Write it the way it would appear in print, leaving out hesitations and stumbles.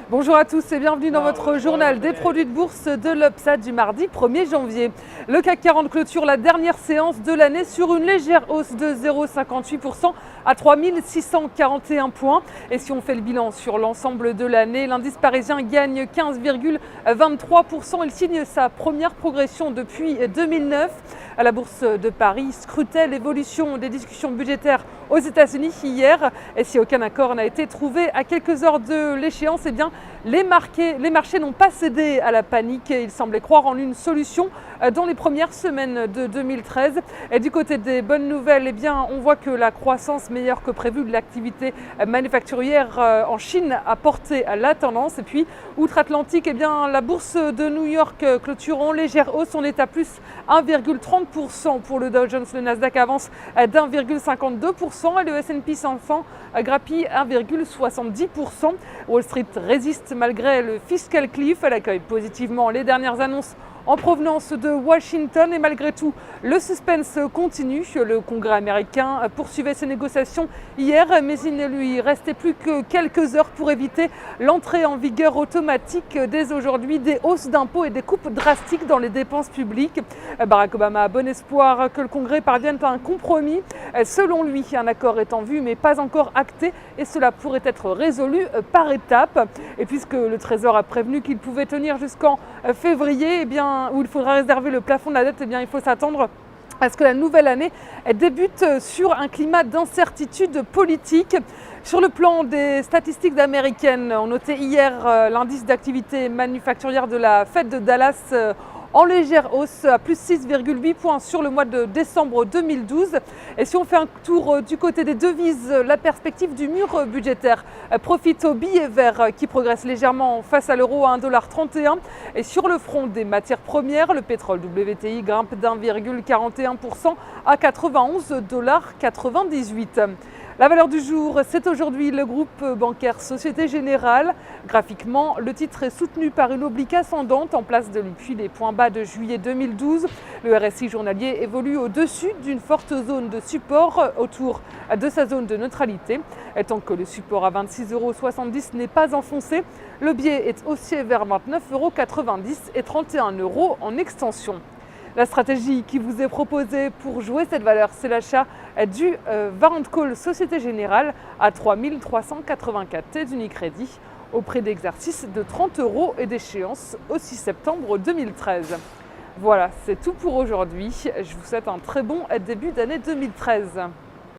Bonjour à tous et bienvenue dans votre journal des produits de bourse de l'Upside du mardi 1er janvier. Le CAC 40 clôture la dernière séance de l'année sur une légère hausse de 0,58% à 3641 points. Et si on fait le bilan sur l'ensemble de l'année, l'indice parisien gagne 15,23%. Il signe sa première progression depuis 2009. À la bourse de Paris scrutait l'évolution des discussions budgétaires aux États-Unis hier. Et si aucun accord n'a été trouvé à quelques heures de l'échéance, eh bien, les marchés n'ont pas cédé à la panique. Ils semblaient croire en une solution dans les premières semaines de 2013. Et du côté des bonnes nouvelles, eh bien, on voit que la croissance meilleure que prévue de l'activité manufacturière en Chine a porté la tendance. Et puis, outre-Atlantique, eh bien, la bourse de New York clôture en légère hausse. On est à plus 1,30% pour le Dow Jones. Le Nasdaq avance d'1,52% et le S&P 500 grappille 1,70%. Wall Street résiste malgré le fiscal cliff. Elle accueille positivement les dernières annonces en provenance de Washington et malgré tout, le suspense continue. Le Congrès américain poursuivait ses négociations hier, mais il ne lui restait plus que quelques heures pour éviter l'entrée en vigueur automatique dès aujourd'hui des hausses d'impôts et des coupes drastiques dans les dépenses publiques. Barack Obama a bon espoir que le Congrès parvienne à un compromis. Selon lui, un accord est en vue mais pas encore acté et cela pourrait être résolu par étapes. Et puisque le Trésor a prévenu qu'il pouvait tenir jusqu'en février, eh bien, où il faudra réserver le plafond de la dette, eh bien, il faut s'attendre à ce que la nouvelle année débute sur un climat d'incertitude politique. Sur le plan des statistiques américaines, on notait hier l'indice d'activité manufacturière de la Fed de Dallas en légère hausse à plus 6,8 points sur le mois de décembre 2012. Et si on fait un tour du côté des devises, la perspective du mur budgétaire profite au billet vert qui progresse légèrement face à l'euro à 1,31 $. Et sur le front des matières premières, le pétrole WTI grimpe d'1,41% à 91,98 $. La valeur du jour, c'est aujourd'hui le groupe bancaire Société Générale. Graphiquement, le titre est soutenu par une oblique ascendante en place depuis les points bas de juillet 2012. Le RSI journalier évolue au-dessus d'une forte zone de support autour de sa zone de neutralité. Et tant que le support à 26,70 € n'est pas enfoncé, le biais est haussier vers 29,90 € et 31 € en extension. La stratégie qui vous est proposée pour jouer cette valeur, c'est l'achat du Warrant Call Société Générale à 3384 T d'Unicredit au prix d'exercice de 30 € et d'échéance au 6 septembre 2013. Voilà, c'est tout pour aujourd'hui. Je vous souhaite un très bon début d'année 2013.